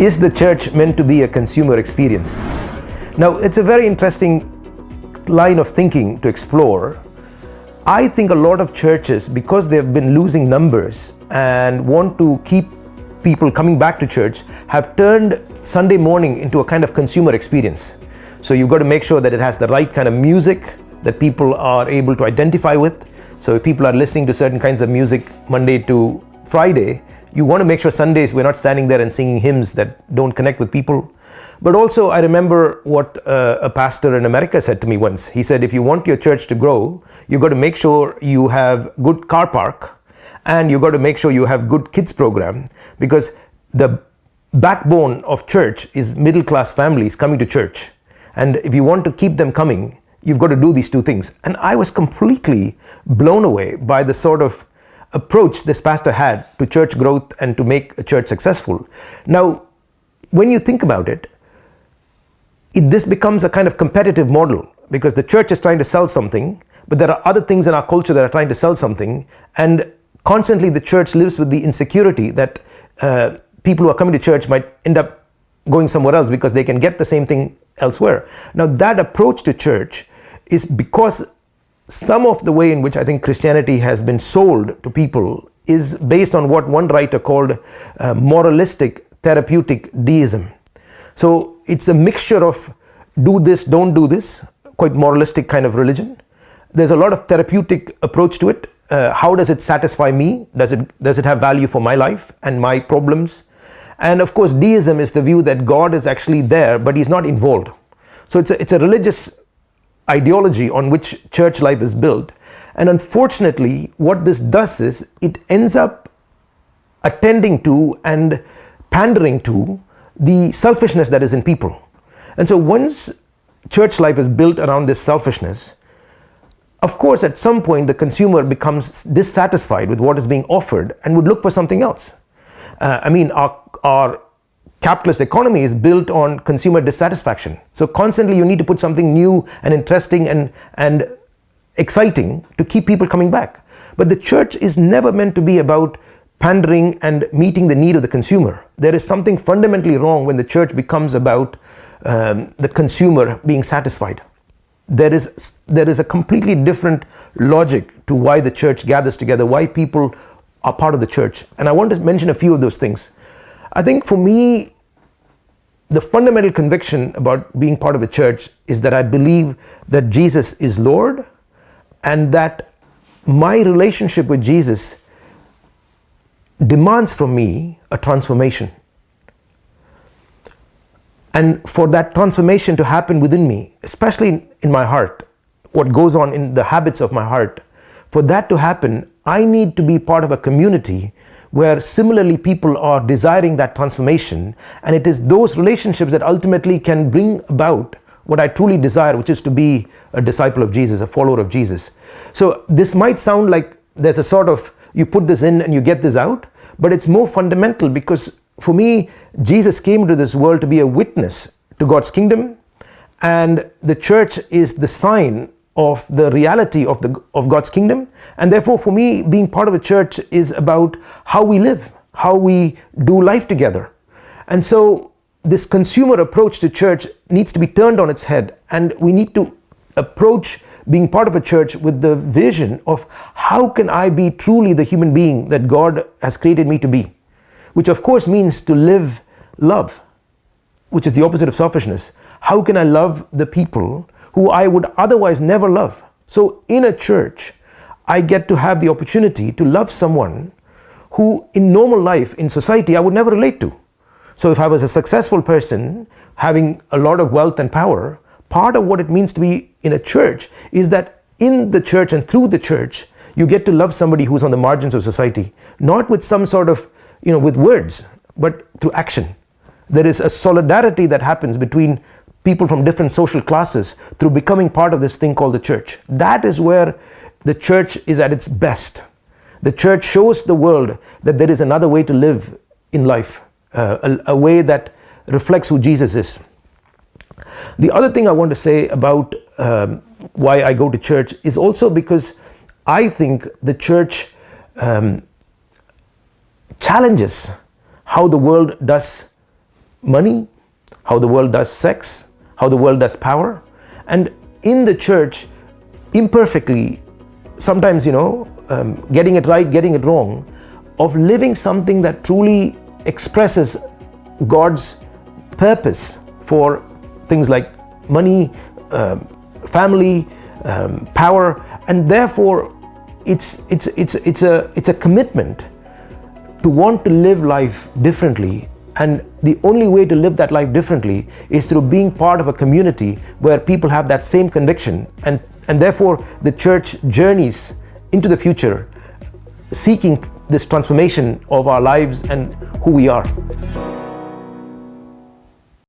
Is the church meant to be a consumer experience? Now, it's a very interesting line of thinking to explore. I think a lot of churches, because they've been losing numbers and want to keep people coming back to church, have turned Sunday morning into a kind of consumer experience. So you've got to make sure that it has the right kind of music that people are able to identify with. So if people are listening to certain kinds of music Monday to Friday, you want to make sure Sundays we're not standing there and singing hymns that don't connect with people. But also, I remember what a pastor in America said to me once. He said, if you want your church to grow, you've got to make sure you have good car park, and you've got to make sure you have good kids program, because the backbone of church is middle class families coming to church. And if you want to keep them coming, you've got to do these two things. And I was completely blown away by the sort of approach this pastor had to church growth and to make a church successful. Now, when you think about it, this becomes a kind of competitive model, because the church is trying to sell something, but there are other things in our culture that are trying to sell something, and constantly the church lives with the insecurity that people who are coming to church might end up going somewhere else because they can get the same thing elsewhere. Now, that approach to church is because some of the way in which I think Christianity has been sold to people is based on what one writer called moralistic therapeutic deism. So it's a mixture of do this, don't do this, quite moralistic kind of religion. There's a lot of therapeutic approach to it. How does it satisfy me? Does it have value for my life and my problems? And of course, deism is the view that God is actually there, but he's not involved. So it's a religious ideology on which church life is built. And unfortunately, what this does is it ends up attending to and pandering to the selfishness that is in people. And so once church life is built around this selfishness, of course, at some point, the consumer becomes dissatisfied with what is being offered and would look for something else. Our capitalist economy is built on consumer dissatisfaction. So constantly you need to put something new and interesting and exciting to keep people coming back. But the church is never meant to be about pandering and meeting the need of the consumer. There is something fundamentally wrong when the church becomes about the consumer being satisfied. There is a completely different logic to why the church gathers together, why people are part of the church. And I want to mention a few of those things. I think for me, the fundamental conviction about being part of a church is that I believe that Jesus is Lord, and that my relationship with Jesus demands from me a transformation. And for that transformation to happen within me, especially in my heart, what goes on in the habits of my heart, for that to happen, I need to be part of a community where similarly people are desiring that transformation, and it is those relationships that ultimately can bring about what I truly desire, which is to be a disciple of Jesus, a follower of Jesus. So this might sound like there's a sort of, you put this in and you get this out, but it's more fundamental, because for me, Jesus came into this world to be a witness to God's kingdom, and the church is the sign of the reality of God's kingdom. And therefore, for me, being part of a church is about how we live, how we do life together. And so this consumer approach to church needs to be turned on its head, and we need to approach being part of a church with the vision of how can I be truly the human being that God has created me to be, which of course means to live love, which is the opposite of selfishness. How can I love the people who I would otherwise never love? So in a church, I get to have the opportunity to love someone who in normal life, in society, I would never relate to. So if I was a successful person having a lot of wealth and power, part of what it means to be in a church is that in the church and through the church, you get to love somebody who's on the margins of society, not with some sort of, with words, but through action. There is a solidarity that happens between people from different social classes through becoming part of this thing called the church. That is where the church is at its best. The church shows the world that there is another way to live in life, a way that reflects who Jesus is. The other thing I want to say about why I go to church is also because I think the church challenges how the world does money, how the world does sex, how the world does power. And in the church, imperfectly, sometimes, getting it right, getting it wrong, of living something that truly expresses God's purpose for things like money, family, power, and therefore it's a commitment to want to live life differently. And the only way to live that life differently is through being part of a community where people have that same conviction, and therefore the church journeys into the future seeking this transformation of our lives and who we are.